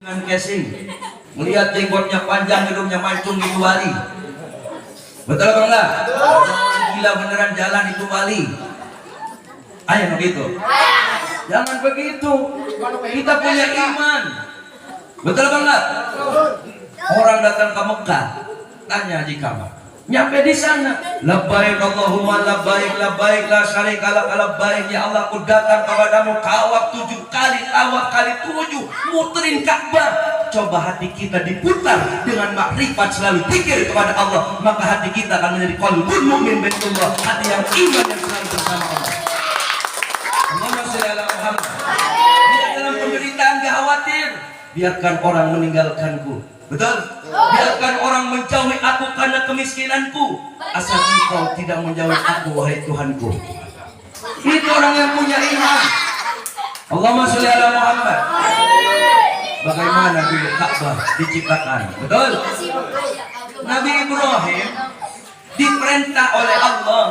dengan casing, melihat jenggotnya panjang, hidungnya mancung itu wali. Betul apa enggak? Gila beneran jalan itu wali. Ayo begitu. Jangan begitu. Kita punya iman. Betul apa enggak? Orang datang ke Mekah, tanya di kamar. Nyampe di sana, labbaik Allahumma labbaik labbaik la syarika lak labbaik, ya Allah aku datang kepadamu, tawaf 7 kali, tawaf kali 7, muterin Ka'bah. Coba hati kita diputar dengan makrifat, selalu pikir kepada Allah, maka hati kita akan menjadi qalbun mu'min baitullah, hati yang iman yang selalu bersama Allah. Allahumma shalli ala Muhammad. Dia dalam penderitaan gak khawatir, biarkan orang meninggalkanku. Betul? Biarkan orang menjauhi aku karena kemiskinanku, asal engkau tidak menjauhi aku, wahai Tuhanku. Itu orang yang punya iman. Allahumma sholli ala Muhammad. Bagaimana di Ka'bah diciptakan? Betul? Nabi Ibrahim diperintah oleh Allah.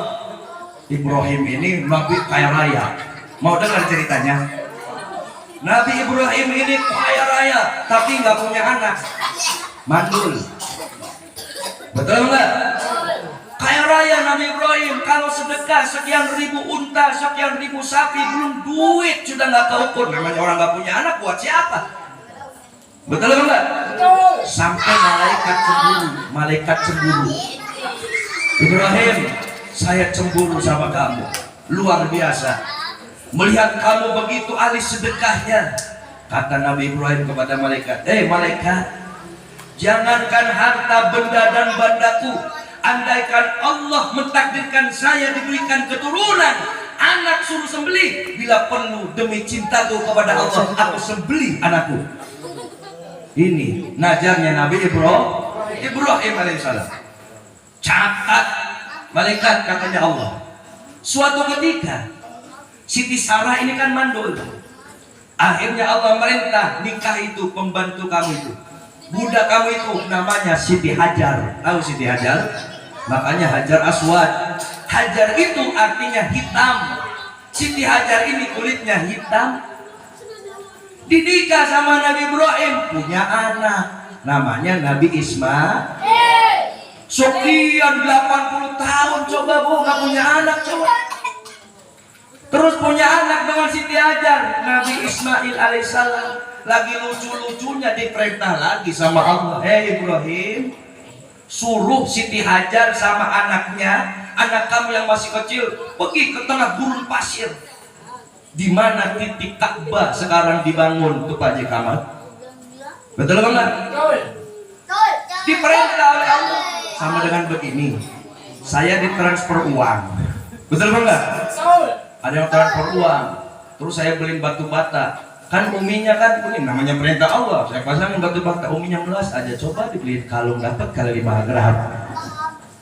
Ibrahim ini Nabi kaya raya. Mau dengar ceritanya? Nabi Ibrahim ini kaya raya, tapi nggak punya anak. Mandul. Betul enggak? Kaya raya Nabi Ibrahim, kalau sedekah sekian ribu unta, sekian ribu sapi, belum duit sudah nggak keukur. Namanya orang nggak punya anak, buat siapa? Betul enggak? Sampai malaikat cemburu, malaikat cemburu. Ibrahim, saya cemburu sama kamu, luar biasa. Melihat kamu begitu ahli sedekahnya. Kata Nabi Ibrahim kepada malaikat, malaikat, jangankan harta benda dan bandaku, andaikan Allah mentakdirkan saya diberikan keturunan, anak suruh sembelih, bila perlu demi cintaku kepada Allah, aku sembelih anakku. Ini najarnya Nabi Ibrahim alaihissalam. Catat, malaikat, katanya Allah. Suatu ketika Siti Sarah ini kan mandul. Akhirnya Allah merintah, nikah itu pembantu kamu itu, budak kamu itu namanya Siti Hajar. Tahu Siti Hajar? Makanya Hajar Aswad. Hajar itu artinya hitam. Siti Hajar ini kulitnya hitam. Dinikah sama Nabi Ibrahim, punya anak namanya Nabi Ismail. Sekian 80 tahun coba bu, gak punya anak coba. Terus punya anak dengan Siti Hajar, Nabi Ismail alaihissalam. Lagi lucu-lucunya diperintah lagi sama Allah, Ibrahim, suruh Siti Hajar sama anaknya, anak kamu yang masih kecil, pergi ke tengah gurun pasir, di mana titik Ka'bah sekarang dibangun, tuh Pak Haji Kamal. Betul apa enggak? Diperintah oleh Allah. Sama dengan begini, saya ditransfer uang, betul apa enggak? Ada yang transfer uang, terus saya beliin batu bata, kan uminya kan ini namanya perintah Allah, saya pasangin batu bata, uminya melas aja, coba dibeliin kalung dapat kali 5 gram.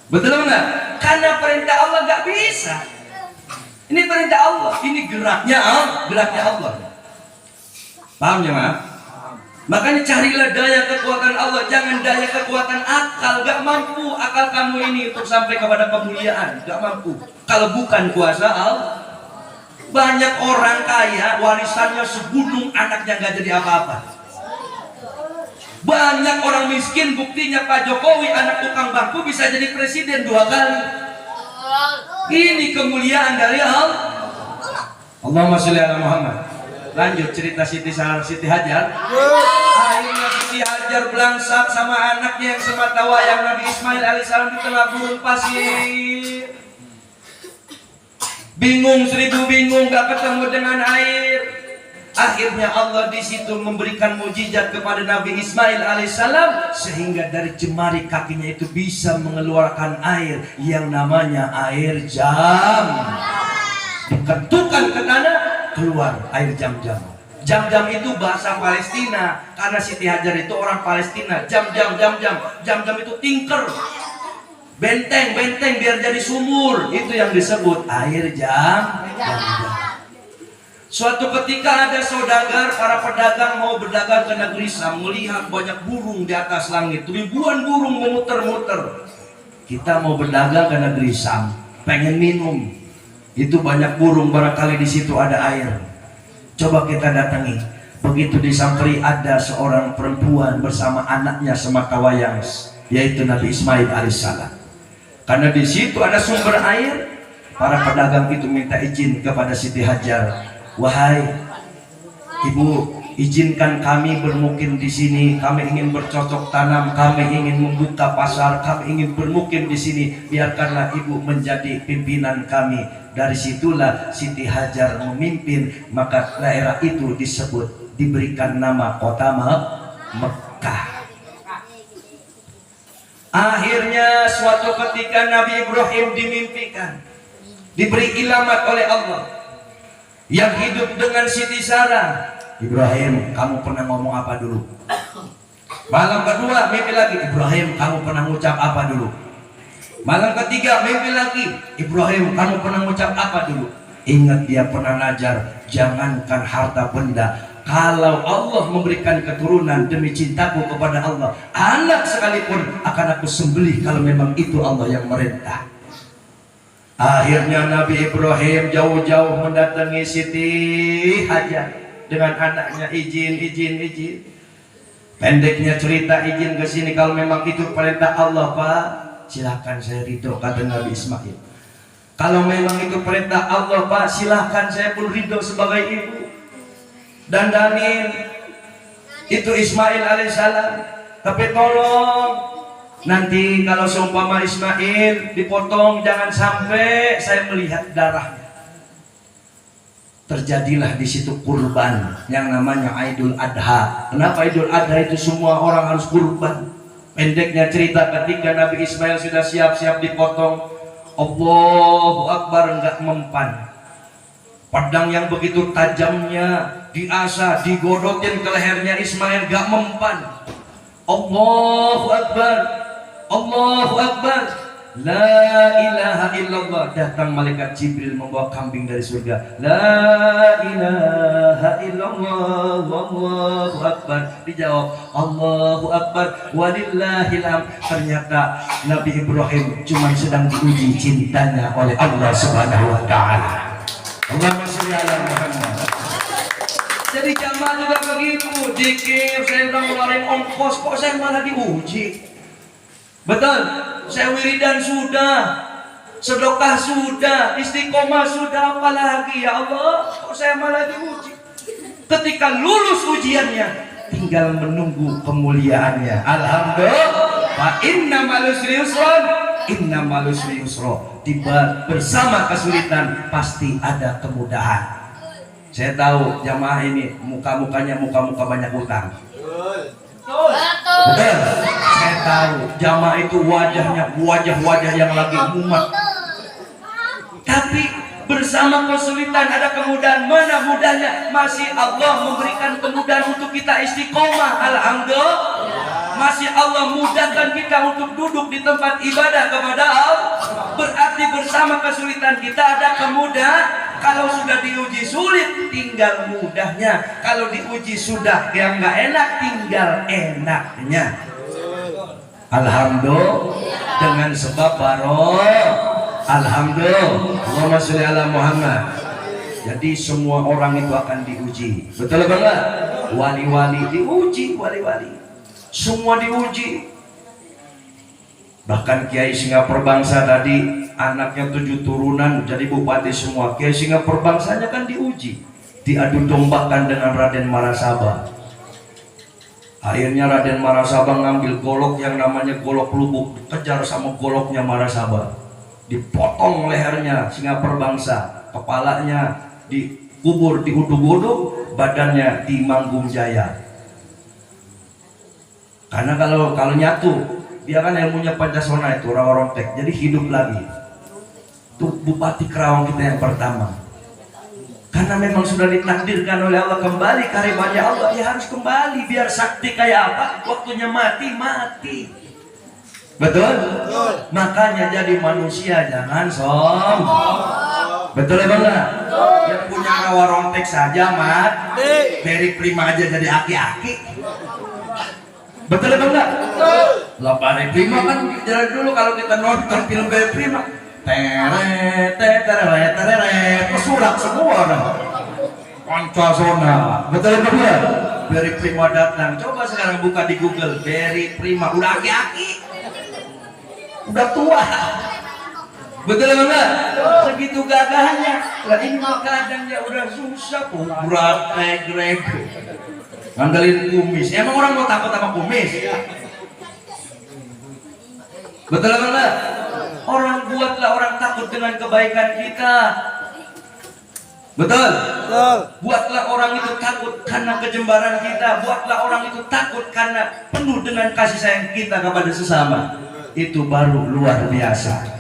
Betul enggak? Karena perintah Allah nggak bisa. Ini perintah Allah, ini geraknya Allah. Paham ya Mas? Makanya carilah daya kekuatan Allah, jangan daya kekuatan akal. Gak mampu akal kamu ini untuk sampai kepada kemuliaan, gak mampu. Kalau bukan kuasa Allah. Banyak orang kaya warisannya segunung, anaknya gak jadi apa-apa. Banyak orang miskin, buktinya Pak Jokowi anak tukang bangku bisa jadi presiden 2 kali. Ini kemuliaan dari Allah. Allahumma sholli ala Muhammad. Lanjut cerita Siti Hajar. Akhirnya Siti Hajar belangsak sama anaknya yang semata wayang Nabi Ismail alaihissalam di tengah gurun pasir. Bingung, 1000 bingung, gak ketemu dengan air. Akhirnya Allah di situ memberikan mukjizat kepada Nabi Ismail alaihissalam, sehingga dari jemari kakinya itu bisa mengeluarkan air yang namanya air jam. Diketukan ke tanah, keluar air jam-jam. Jam-jam itu bahasa Palestina, karena Siti Hajar itu orang Palestina. Jam-jam itu tinker, benteng biar jadi sumur, itu yang disebut air jam. Suatu ketika ada saudagar, para pedagang mau berdagang ke negeri Sam, melihat banyak burung di atas langit, ribuan burung memuter-muter. Kita mau berdagang ke negeri Sam, pengen minum, itu banyak burung, barangkali di situ ada air. Coba kita datangi. Begitu disamperi ada seorang perempuan bersama anaknya sematawayang, yaitu Nabi Ismail alaihissalam. Karena di situ ada sumber air, para pedagang itu minta izin kepada Siti Hajar, wahai ibu, izinkan kami bermukim di sini. Kami ingin bercocok tanam, kami ingin membuka pasar, kami ingin bermukim di sini. Biarkanlah ibu menjadi pimpinan kami. Dari situlah Siti Hajar memimpin, maka daerah itu disebut, diberikan nama kota Mekah. Akhirnya suatu ketika Nabi Ibrahim dimimpikan, diberi ilamat oleh Allah, yang hidup dengan Siti Sarah. Ibrahim, kamu pernah ngomong apa dulu? Malam kedua mimpi lagi, Ibrahim, kamu pernah ngucap apa dulu? Malam ketiga mimpi lagi, Ibrahim, kamu pernah ngucap apa dulu? Ingat dia pernah ngajar, jangankan harta benda, kalau Allah memberikan keturunan demi cintaku kepada Allah, anak sekalipun akan aku sembelih kalau memang itu Allah yang merintah. Akhirnya Nabi Ibrahim jauh-jauh mendatangi Siti Hajar dengan anaknya, izin. Pendeknya cerita, izin ke sini kalau memang itu perintah Allah, Pak. Silahkan, saya ridho, kata Nabi Ismail. Kalau memang itu perintah Allah, Pak, silahkan, saya pun ridho sebagai ibu. Dandanin itu Ismail alaihissalam, tapi tolong nanti kalau seumpama Ismail dipotong, jangan sampai saya melihat darahnya. Terjadilah di situ kurban yang namanya Idul Adha. Kenapa Idul Adha itu semua orang harus kurban? Pendeknya cerita, ketika Nabi Ismail sudah siap-siap dipotong, Allahu Akbar, enggak mempan. Pedang yang begitu tajamnya diasah, digodotin ke lehernya Ismail, enggak mempan. Allahu Akbar, Allahu Akbar, la ilaha illallah. Datang malaikat Jibril membawa kambing dari surga. La ilaha illallah, wallahu akbar. Dijawab, Allahu Akbar, walillahil hamd. Ternyata Nabi Ibrahim cuma sedang diuji cintanya oleh Allah Subhanahu wa taala. Allahumma sholli ala Muhammad. Jadi jamaah juga begitu, zikir saya udah ngeluarin ongkos, kok saya malah diuji. Betul, saya wiridan sudah, sedekah sudah, istiqomah sudah, apalagi ya Allah, kok saya malah diuji. Ketika lulus ujiannya, tinggal menunggu kemuliaannya. Alhamdulillah. Fa innamal usri yusran, innamal usri yusra. Bersama kesulitan pasti ada kemudahan. Saya tahu jamaah ini muka-mukanya muka-muka banyak utang. Betul. Saya tahu jamaah itu wajahnya wajah-wajah yang lagi mumet. Tapi bersama kesulitan ada kemudahan. Mana mudahnya? Masih Allah memberikan kemudahan untuk kita istiqomah. Alhamdulillah. Masih Allah mudahkan kita untuk duduk di tempat ibadah kepada Allah. Berarti bersama kesulitan kita ada kemudahan. Kalau sudah diuji sulit, tinggal mudahnya. Kalau diuji sudah yang nggak enak, tinggal enaknya. Alhamdulillah. Dengan sebab baroh. Alhamdulillah. Allahumma sholli ala Muhammad. Jadi semua orang itu akan diuji. Betul apa enggak? Wali-wali diuji, wali-wali. Semua diuji. Bahkan Kiai Singapura Bangsa tadi anaknya 7 turunan jadi bupati semua. Kiai Singapura Bangsanya kan diuji, diadu dombakan dengan Raden Marasaba. Akhirnya Raden Marasaba ngambil golok yang namanya golok lubuk, kejar sama goloknya Marasaba, dipotong lehernya Singapura Bangsa, kepalanya dikubur di Udug-Udug, badannya di Manggung Jaya. Karena kalau nyatu, dia kan ilmunya Pancasona itu, rawa rontek, jadi hidup lagi. Itu Bupati Kerawang kita yang pertama. Karena memang sudah ditakdirkan oleh Allah kembali karimanya Allah, dia harus kembali. Biar sakti kayak apa, waktunya mati. Betul? Makanya jadi manusia jangan sombong. Betul ya bang? Yang punya rawa rontek saja mati, Beri Prima aja jadi aki-aki. Betul apa enggak? Betul. Lah Bari Prima kan jalan dulu kalau kita nonton film Bari Prima. Teret, pesulap semua dong. Pancasona. Betul apa enggak? Berry Prima datang. Coba sekarang buka di Google. Berry Prima udah aki-aki. Udah tua. Betul apa enggak? Segitu gagahnya. Lah ini mah kadangnya udah susah. Berat greg. Ngandelin kumis. Emang orang mau takut sama kumis? Betul apa enggak? Orang buatlah orang takut dengan kebaikan kita. Betul? Betul. Buatlah orang itu takut karena kejembaran kita. Buatlah orang itu takut karena penuh dengan kasih sayang kita kepada sesama. Itu baru luar biasa.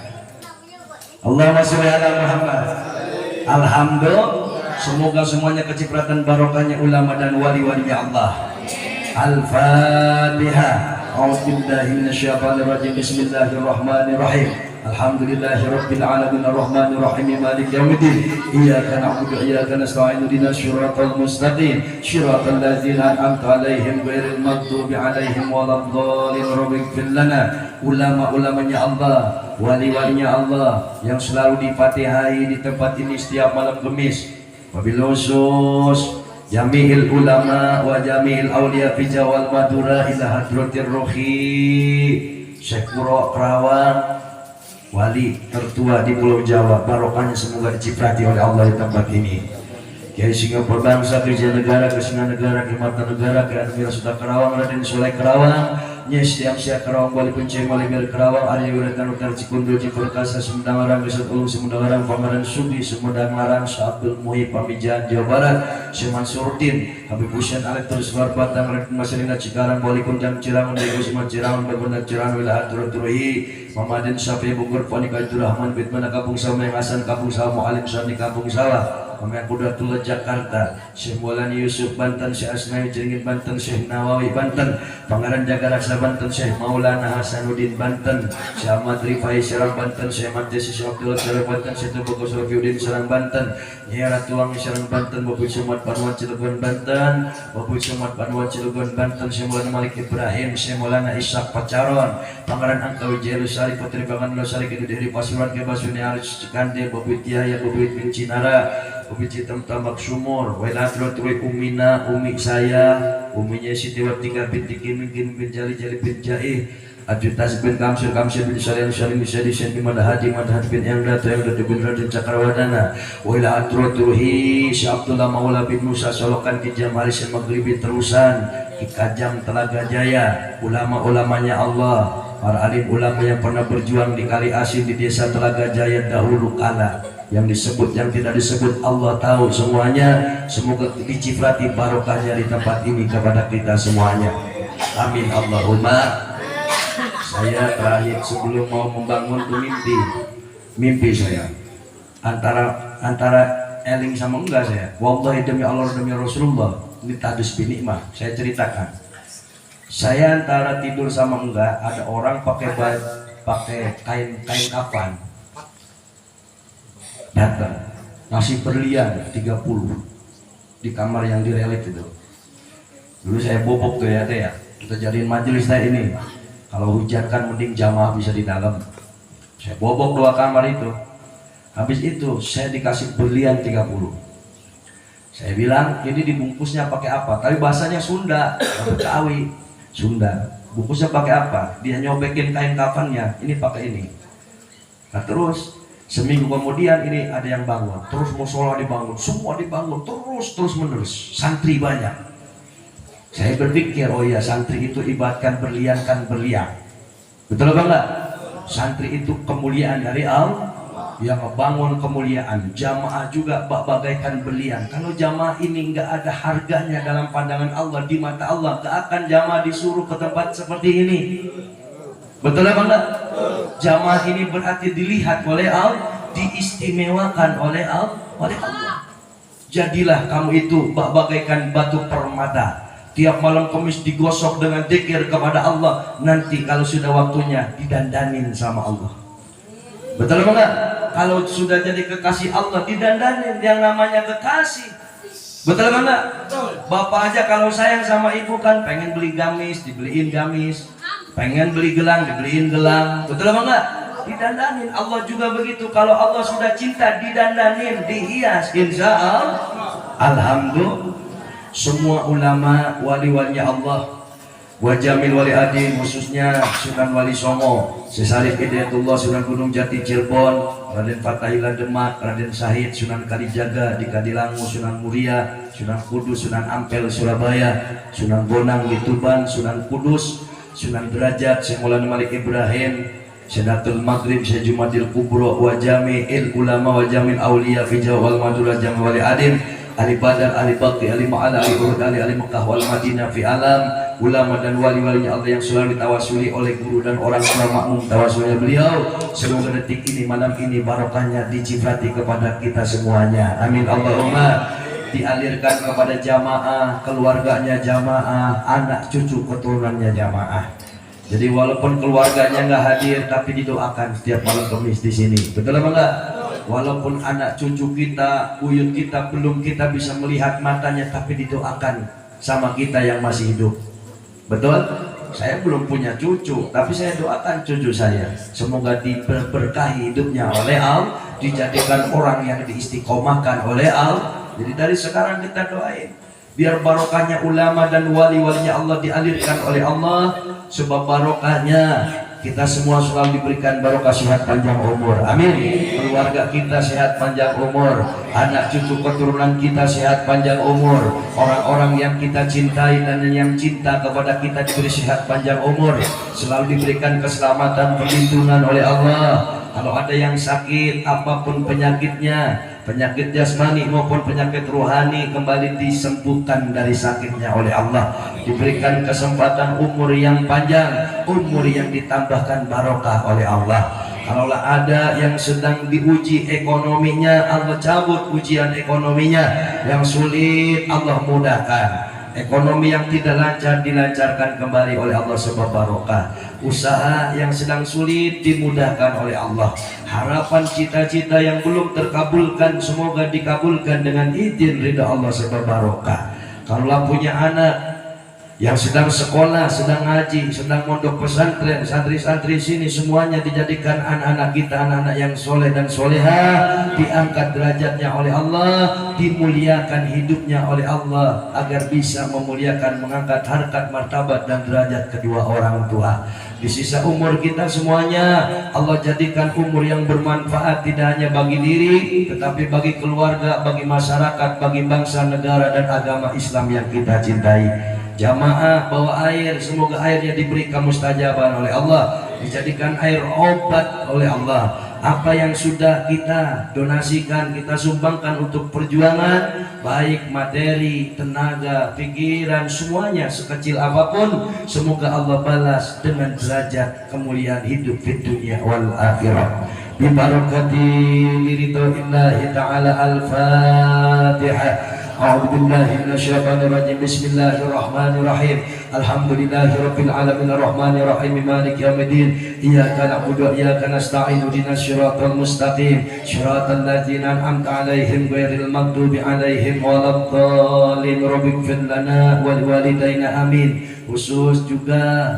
Allahumma sholli ala Muhammad. Alhamdulillah. Semoga semuanya kecipratan barokahnya ulama dan wali-walinya Allah. Al-Fatihah. A'udzubillahi minasyaitonir rajim. Bismillahirrahmanirrahim. Alhamdulillahirabbil alamin arrahmanir rahim maliki yaumiddin. Iyyaka na'budu wa iyyaka nasta'in ihdinas siratal mustaqim. Shiratal ladzina an'amta 'alaihim ghairil maghdubi 'alaihim waladdallin. Rabbighfir lana. Ulama-ulamanya Allah, wali-walinya Allah yang selalu difatihai di tempat ini setiap malam Kamis. Wabil khusus jami'il ulama wa jami'il awliya fi Jawa Madura ila hadratir ruhi Syekh Kuro Kerawang, wali tertua di Pulau Jawa. Barokahnya semoga diciprati oleh Allah di tempat ini. Kiai Singapura bangsa, kerja negara, kesenangan negara, kehormatan negara, keadaan sudah Kerawang, Raden Soleh Kerawang, Nyes Tiang Syah Kerawang, Wali Penceng, Wali Mir Kerawang, Arya Wiratan Utar Cikundul, Ciperkasa, Sumedang Larang, Gesut Ulung, Sumedang Larang, Pangaran Sugi, Sumedang Larang, Abdul Muhyib, Pamijahan, Jawa Barat, Syekh Mansurdin, Habib Hussein, Alek Terus Luar Batang, Raden Masalina Cikarang, Wali Kundang Cirangan, Dego Suman Cirangan, Bagundang Cirangan, Wilayah Turut-Turuhi, Muhammadin Syafi'i Bogor, Panik Aitur Rahman, Bitmana Kampung Sawah, Yang Hasan Kampung Sawah, Mu'alim Sani Kampung Sawah, Pemain Kudatullah Jakarta, Syekh Maulana Yusuf Banten, Syekh Asnawi Jeringin Banten, Syekh Nawawi Banten, Pangeran Jaga Raksa Banten, Syekh Maulana Hasanuddin Banten, Syekh Ahmad Rifai Serang Banten, Syekh Ahmad Jasi Syekh Abdullah Serang Banten, Syekh Tubuh Sofiuddin Serang Banten, Nyai Ratuang Serang Banten, Bapak Sumat Panwan Cilegon Banten, Bapak Sumat Panwan Cilegon Banten, Syekh Maulana Malik Ibrahim, Syekh Maulana Ishak Pacaron, Pangeran Angkawi Jelu Sari Putri Bangan Losari Kedu dari Pasuruan Kebasuni Aris Cikande, Bapak Tiaya, Bapak Bin Cinara, Umi Citam Tambak Sumur, Wailatro Trui Umina, Umi saya, Uminya Siti Watika binti Kimingkin bin Jali Jali bin Jaih, Ajutas bin Kamsir bin Syarian Syarian Syadi Syadi Madahadi bin Yang bin Raden Cakrawadana, Wailatro Truhi, Syabdullah Maula bin Musa Solokan Kijam Haris Maghribi Terusan, Kikajam Telaga Jaya, ulama-ulamanya Allah, para alim ulama yang pernah berjuang di Kali Asin di desa Telaga Jaya dahulu kala. Yang disebut, yang tidak disebut Allah tahu semuanya. Semoga diciprati barokahnya di tempat ini kepada kita semuanya. Amin Allahumma. Saya terakhir sebelum mau membangun tuh mimpi saya antara eling sama enggak saya. Wallahi demi Allah demi Rasulullah, ini tadus binikmah. Saya ceritakan. Saya antara tidur sama enggak, ada orang pakai kain kafan datang ngasih berlian 30 di kamar yang direlik itu. Dulu saya bobok tuh ya kita jadiin majelis saya ini, kalau hujan kan mending jamaah bisa di dalam. Saya bobok 2 kamar itu. Habis itu saya dikasih berlian 30. Saya bilang ini dibungkusnya pakai apa, tapi bahasanya Sunda, Betawi Sunda. Bungkusnya pakai apa? Dia nyobekin kain kafannya, ini pakai ini. Nah terus seminggu kemudian ini ada yang bangun, terus musola dibangun, semua dibangun terus menerus, santri banyak. Saya berpikir, oh iya santri itu ibaratkan berlian kan berlian, betul apa enggak? Santri itu kemuliaan dari Allah, yang membangun kemuliaan. Jamaah juga bagaikan berlian. Kalau jamaah ini enggak ada harganya dalam pandangan Allah, di mata Allah, enggak akan jamaah disuruh ke tempat seperti ini. Betul apa enggak? Jamaah ini berarti dilihat oleh Allah, diistimewakan oleh Allah. Jadilah kamu itu bagaikan batu permata. Tiap malam Kamis digosok dengan zikir kepada Allah. Nanti kalau sudah waktunya didandanin sama Allah. Betul apa enggak? Kalau sudah jadi kekasih Allah didandanin, yang namanya kekasih. Betul apa enggak? Bapak aja kalau sayang sama ibu kan pengen beli gamis, dibeliin gamis. Pengen beli gelang, dibeliin gelang. Betul apa enggak? Didandanin. Allah juga begitu. Kalau Allah sudah cinta, didandanin, dihias. Insya Allah. Alhamdulillah, semua ulama wali-walinya Allah, Wajamil Wali Adin, khususnya Sunan Wali Songo, Sesarif Hidayatullah Sunan Gunung Jati Cirebon, Raden Fatahillah Demak, Raden Syahid Sunan Kalijaga di Kadilangu, Sunan Muria, Sunan Kudus, Sunan Ampel Surabaya, Sunan Bonang di Tuban, Sunan Kudus, Sunan Derajat, Syekh Maulana Malik Ibrahim, Sedatul Maghrib, Syekh Jumadil Kubro, Wajami il Ulama, Wajamil Aulia fi Jawa wal Madura, Jami Wali Adin, Ali Badar, Ali Bakti, Ali Ma'ala, Ali Urud, Ali Mekah wal Madinah fi alam, ulama dan wali-walinya Allah yang selalu ditawasuli oleh guru dan orang tua makmum tawasulnya beliau. Semoga detik ini, malam ini barokahnya dicifrati kepada kita semuanya. Amin Allahumma. Dialirkan kepada jamaah, keluarganya jamaah, anak cucu keturunannya jamaah. Jadi walaupun keluarganya nggak hadir, tapi didoakan setiap malam Kamis di sini. Betul apa enggak? Walaupun anak cucu kita, buyut kita belum kita bisa melihat matanya, tapi didoakan sama kita yang masih hidup. Betul? Saya belum punya cucu, tapi saya doakan cucu saya semoga diberkahi hidupnya oleh Allah, dijadikan orang yang diistiqomahkan oleh Allah. Jadi dari sekarang kita doain biar barokahnya ulama dan wali-walinya Allah dialirkan oleh Allah, sebab barokahnya kita semua selalu diberikan barokah sehat panjang umur. Amin. Keluarga kita sehat panjang umur, anak cucu keturunan kita sehat panjang umur, orang-orang yang kita cintai dan yang cinta kepada kita diberi sehat panjang umur, selalu diberikan keselamatan perlindungan oleh Allah. Kalau ada yang sakit apapun penyakitnya, penyakit jasmani maupun penyakit rohani, kembali disembuhkan dari sakitnya oleh Allah, diberikan kesempatan umur yang panjang, umur yang ditambahkan barokah oleh Allah. Kalaulah ada yang sedang diuji ekonominya, Allah cabut ujian ekonominya. Yang sulit Allah mudahkan. Ekonomi yang tidak lancar dilancarkan kembali oleh Allah sebab barokah. Usaha yang sedang sulit dimudahkan oleh Allah. Harapan cita-cita yang belum terkabulkan semoga dikabulkan dengan izin ridha Allah sebab barokah. Kalau punya anak yang sedang sekolah, sedang ngaji, sedang mondok pesantren, santri-santri sini semuanya dijadikan anak-anak kita, anak-anak yang soleh dan soleha, diangkat derajatnya oleh Allah, dimuliakan hidupnya oleh Allah agar bisa memuliakan, mengangkat harkat, martabat dan derajat kedua orang tua. Di sisa umur kita semuanya Allah jadikan umur yang bermanfaat, tidak hanya bagi diri tetapi bagi keluarga, bagi masyarakat, bagi bangsa, negara dan agama Islam yang kita cintai. Jamaah bawa air, semoga airnya diberi kemustajaban oleh Allah, dijadikan air obat oleh Allah. Apa yang sudah kita donasikan, kita sumbangkan untuk perjuangan, baik materi, tenaga, pikiran, semuanya sekecil apapun, semoga Allah balas dengan derajat kemuliaan hidup di dunia wal akhirah. Bi barakati liridhillahi ta'ala. Al-Fatihah. A'udzu billahi minasyaitonir rajim. Bismillahirrahmanirrahim. Alhamdulillahirabbil alamin arrahmanir rahim maliki yaumiddin. Iyyaka na'budu wa iyyaka nasta'in. Ihdinas siratal mustaqim. Shiratal ladzina an'amta 'alaihim ghairil maghdubi 'alaihim waladdallin. Rabbighfir lana wa liwalidayna amin. Khusus juga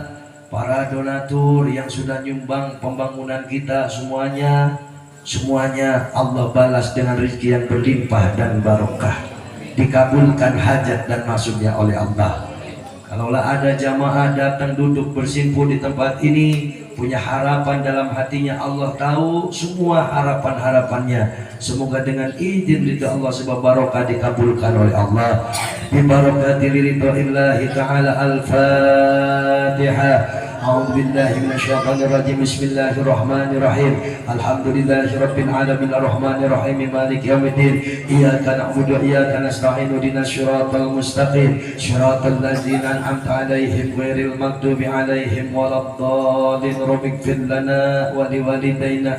para donatur yang sudah nyumbang pembangunan kita semuanya Allah balas dengan rezeki yang berlimpah dan barokah, dikabulkan hajat dan maksudnya oleh Allah. Kalaulah ada jamaah datang duduk bersimpuh di tempat ini, punya harapan dalam hatinya, Allah tahu semua harapan-harapannya. Semoga dengan izin ridha Allah sebab barokah dikabulkan oleh Allah. Bi barakati ridhillahi ta'ala. Al-Fatihah. A'udzu billahi minasyaitonir rajim. Bismillahirrahmanirrahim. Alhamdulillahi rabbil alamin arrahmanir rahim maliki yaumiddin. Iyyaka na'budu wa iyyaka nasta'in. Ihdinas siratal mustaqim. Siratal ladzina an'amta 'alaihim ghairil maghdubi 'alaihim waladdallin. Rabbighfir lana wa liwalidayna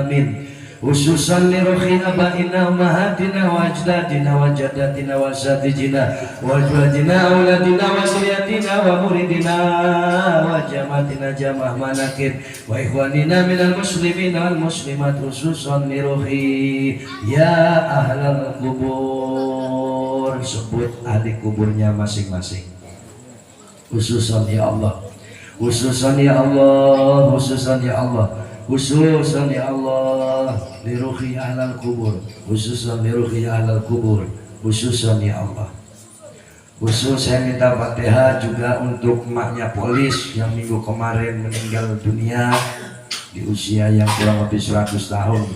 amin. Khususan lirukhina ba'ina ummahatina wa ajdadina wa jaddatina wa satijina wa jwadina auladina wa suriyatina wa muridina wa jamatina jamah manakin wa ikhwanina minal muslimin wal muslimat. Khususan liruhi ya ahlal kubur, sebut ahli kuburnya masing-masing. Khususan ya Allah, khususan ya Allah, khususan ya Allah, khususan ya Allah liruhi ahlal kubur, khususan liruhi ahlal kubur. khususan ya Allah. Khusus saya minta Fatihah juga untuk emaknya Polis yang minggu kemarin meninggal dunia di usia yang kurang lebih 100 tahun.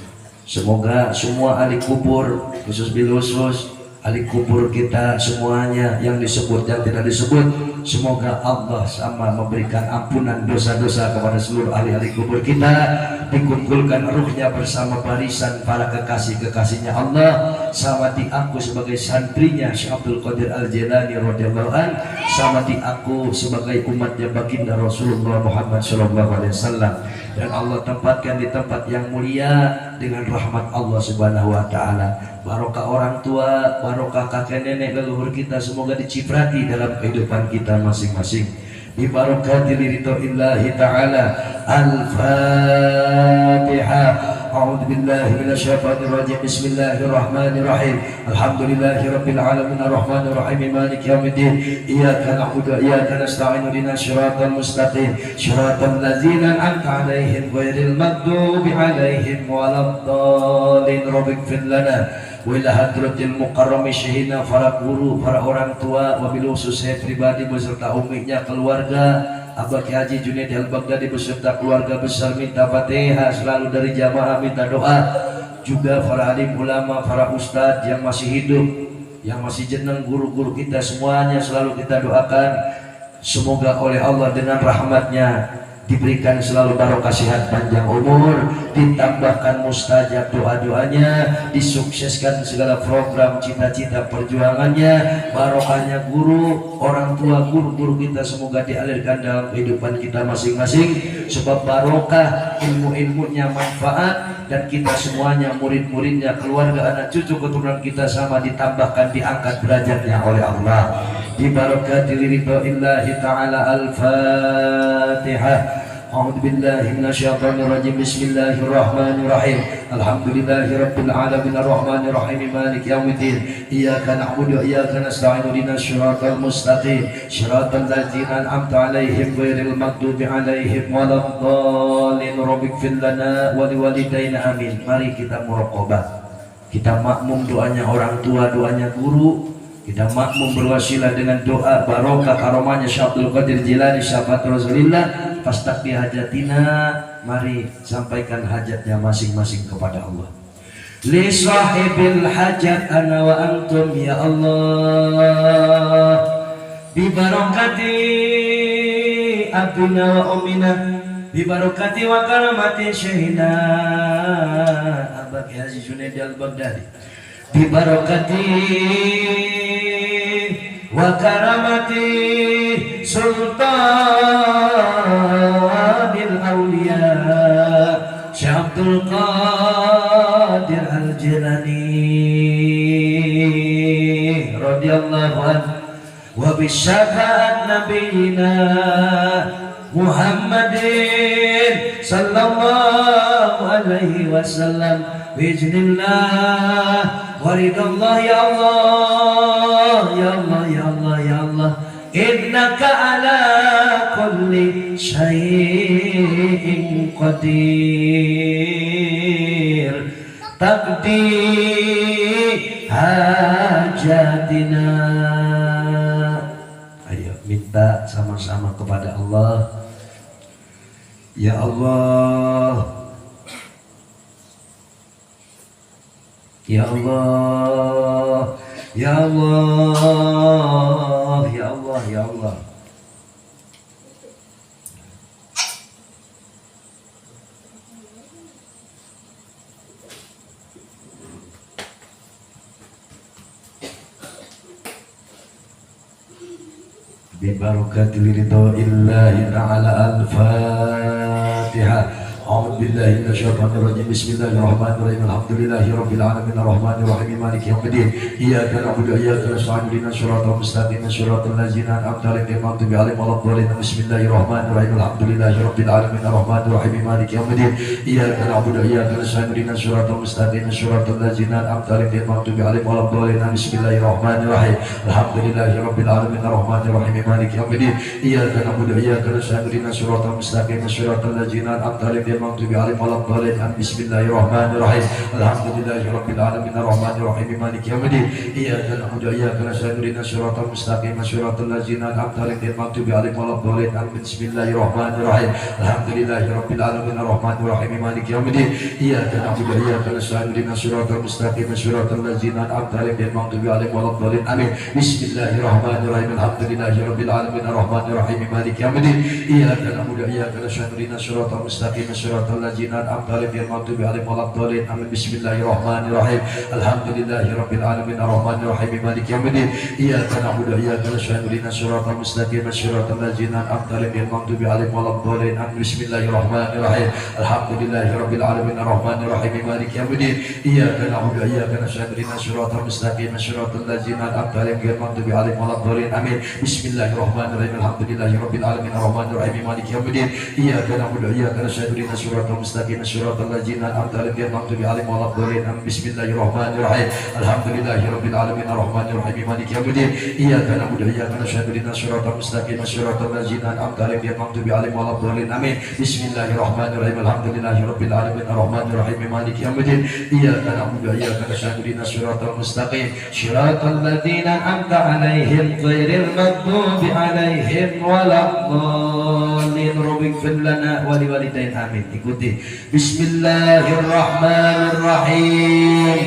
Semoga semua ahli kubur, khusus bil khusus ahli kubur kita semuanya yang disebut yang tidak disebut, semoga Allah sama memberikan ampunan dosa-dosa kepada seluruh ahli-ahli kubur kita, dikumpulkan ruhnya bersama barisan para kekasih-kekasihnya Allah, sama diaku sebagai santrinya Syekh Abdul Qadir Al-Jilani radhiyallahu an, sama diaku sebagai umatnya baginda Rasulullah Muhammad sallallahu alaihi wasallam, dan Allah tempatkan di tempat yang mulia dengan rahmat Allah subhanahu wa ta'ala. Barokah orang tua, barokah kakek nenek leluhur kita, semoga diciprati dalam kehidupan kita masing-masing. Bi barakati ridhoillahi ta'ala. Al-Fatihah. A'udzu billahi minasyaitonir rajim. Bismillahirrahmanirrahim. Alhamdulillahi rabbil alamin arrahmanir rahim maliki yaumiddin. Iyyaka na'budu wa iyyaka nasta'in ihdinas siratal mustaqim. Siratal ladzina an'amta 'alaihim ghairil maghdubi 'alaihim waladdallin. Rabbighfir lana wa ila hadratil mukarrami syahina, para guru, para orang tua, wabil khusus saya pribadi beserta uminya, keluarga Abah Ki Haji Junaid Al-Baghdadi beserta keluarga besar, minta Fatihah selalu dari jamaah, minta doa juga para alim ulama, para ustadz yang masih hidup, yang masih jeneng, guru-guru kita semuanya selalu kita doakan semoga oleh Allah dengan rahmatnya diberikan selalu barokah sehat panjang umur, ditambahkan mustajab doa-doanya, disukseskan segala program cita-cita perjuangannya, barokahnya guru, orang tua, guru-guru kita semoga dialirkan dalam kehidupan kita masing-masing, sebab barokah ilmu-ilmunya manfaat, dan kita semuanya murid-muridnya, keluarga, anak cucu keturunan kita sama ditambahkan, diangkat derajatnya oleh Allah. Bi barakati ridhoillahi ta'ala. Al-Fatihah. A'udzu billahi minasyaitonir rajim. Bismillahirrahmanirrahim. Alhamdulillahi rabbil alamin arrahmanir rahim maliki yaumiddin. Iyyaka na'budu wa iyyaka nasta'in ihdinas siratal mustaqim. Siratal ladzina an'amta 'alaihim ghairil maghdubi 'alaihim waladdallin. Rabbighfir lana wa liwalidayna amin. Mari kita muraqabah. Kita makmum doanya orang tua, doanya guru. Kita makmum berwasilah dengan doa barokah karomahnya Syekh Abdul Qadir Jilani syafaat Rasulillah, fastaqi hajatina. Mari sampaikan hajatnya masing-masing kepada Allah. Li sahibil hajat ana wa antum ya Allah, bi barakati abdina wa ummina, bi barakati wa karamati syaihina Abah Ki Haji Junaid Al-Baghdadi, bi barakati wa karamati sultanil awliya Syekh Abdul Qadir Al-Jilani radhiyallahu anhu, wa bi syafaat nabiyina Muhammadin sallallahu alaihi wasallam, biiznillah waridallah ya Allah, ya Allah, ya Allah, ya Allah, innaka ala kulli syai'in qadir, taqdi hajatina. Ayo minta sama-sama kepada Allah. Ya Allah, ya Allah, ya Allah, ya Allah, ya Allah. Bi barakati ridhoillahi ta'ala. Al-Fatihah. أعوذ بالله من الشيطان الرجيم. بسم الله الرحمن الرحيم. الحمد لله رب العالمين الرحمن الرحيم مالك يوم الدين. إياك نعبد وإياك نستعين اهدنا الصراط المستقيم صراط الذين أنعمت عليهم غير المغضوب عليهم ولا الضالين. بسم الله الرحمن الرحيم. الحمد لله رب العالمين الرحمن الرحيم مالك يوم الدين. إياك نعبد وإياك نستعين اهدنا الصراط المستقيم صراط الذين أنعمت عليهم غير المغضوب عليهم ولا الضالين. بسم الله الرحمن الرحيم. الحمد لله رب العالمين الرحمن الرحيم مالك يوم الدين. إياك نعبد وإياك نستعين اهدنا الصراط المستقيم صراط الذين أنعمت عليهم المغضوب عليهم ولا الضالين بسم الله الرحمن الرحيم الحمد لله رب العالمين الرحمن الرحيم مالك يوم الدين إياك نعبد وإياك نستعين اهدنا الصراط المستقيم صراط الذين أنعمت عليهم غير المغضوب عليهم ولا الضالين بسم الله الرحمن الرحيم الحمد لله رب العالمين الرحمن الرحيم مالك يوم الدين إياك نعبد وإياك نستعين اهدنا الصراط المستقيم صراط الذين أنعمت عليهم غير المغضوب عليهم ولا الضالين آمين بسم الله الرحمن الرحيم الحمد لله رب العالمين الرحمن الرحيم مالك يوم الدين إياك نعبد وإياك نستعين اهدنا الصراط المستقيم صراط الذين أنعمت عليهم غير المغضوب عليهم ولا الضالين آمين بسم الله الرحمن الرحيم الحمد لله رب العالمين الرحمن الرحيم مالك يوم الدين إياك نعبد وإياك نستعين اهدنا الصراط المستقيم صراط الذين أنعمت عليهم غير المغضوب عليهم ولا الضالين آمين بسم الله الرحمن الرحيم الحمد لله رب العالمين الرحمن الرحيم مالك يوم الدين إياك نعبد وإياك نستعين اهدنا الصراط المستقيم صراط الذين أنعمت عليهم غير المغضوب عليهم ولا الضالين آمين بسم الله الرحمن الرحيم الحمد لله رب العالمين الرحمن الرحيم مالك يوم الدين إياك نعبد وإياك نستعين اهدنا الصراط المستقيم صراط الذين أنعمت عليهم غير المغضوب عليهم ولا الضالين آمين بسم الله الرحمن الرحيم الحمد لله رب العالمين الرحمن الرحيم مالك يوم الدين إياك نعبد وإياك نستعين اهدنا الصراط المستقيم صراط الذين أنعمت عليهم غير المغضوب عليهم ولا الضالين آمين بسم الله الرحمن الرحيم الحمد لله رب العالمين الرحمن الرحيم مالك يوم الدين إياك نعبد وإياك نستعين اهدنا الصراط المستقيم صراط الذين أنعمت عليهم غير المغضوب عليهم ولا الضالين رب اغفر لنا ولوالدينا آمين ikuti Bismillahirrahmanirrahim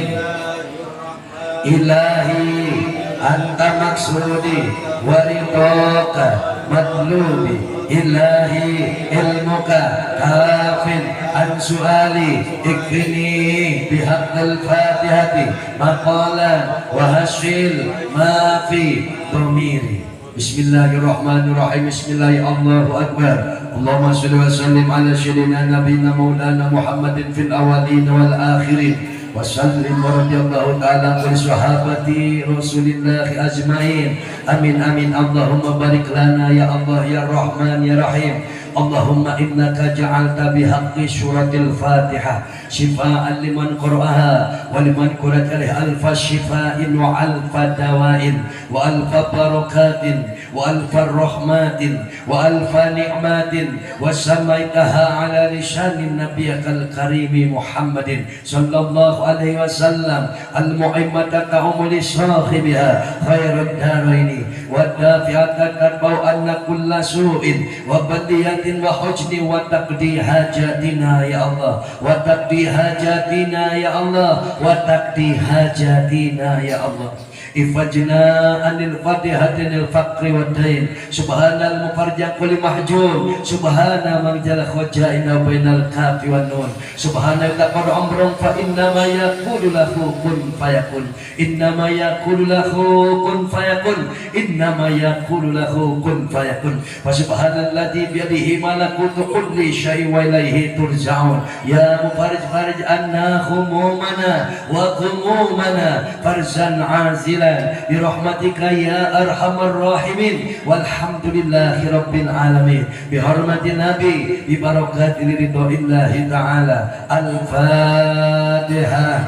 Ilahi anta maksudi waridaka matlubi Ilahi ilmuka kafin an suali ikfini bihaqqil fatihati maqalan wa hasil ma fi dhamiri Bismillahirrahmanirrahim Bismillahirrahmanirrahim Allahu Akbar Allahumma salli wa sallim ala sayyidina nabiyina maulana Muhammadin fil awalin wal akhirin wa sallim wa radiyallahu ta'ala an sahabati rasulillahi ajmain amin amin Allahumma barik lana ya Allah ya Rahman ya Rahim Allahumma innaka ja'alta bihaqqi suratil Fatihah shifaan liman qara'aha wa liman qurat alaiha alfa shifa'in wa alfa dawa'in wa alfa barakatin wa alfa rahmatin wa alfa ni'matin wa samaitaha ala lisanin nabiyyikal karimi Muhammadin sallallahu alaihi wasallam al-mu'immata ka'umuli sahibiha khairad daraini wa dafi'atan tarbau anna kulla su'in wa badiyatin wa hujni wa taqdi hajatina ya Allah wa taqdi hajatina ya Allah wa taqdi hajatina ya Allah ifajna anil fatihatinil faqri wa dain subhanal mufarjaq kulli mahjun subhana man jala khajaina bainal kafi wan nun subhana taqad amrun fa inna ma yaqulu lahu kun fayakun inna ma yaqulu lahu kun fayakun inna ma yaqulu lahu kun fayakun wa subhanalladzi bi yadihi malakutu kulli syai'in wa ilaihi turja'un ya mufarij farij anna humumana wa qumumana farzan azil birahmatika ya arhamar rahimin walhamdulillahi rabbil alamin bihormati nabi bibarakati ridhoillahi ta'ala al-fatihah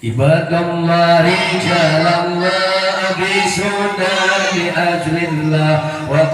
ibadallahi jalallah bisunna bi ajlillah wa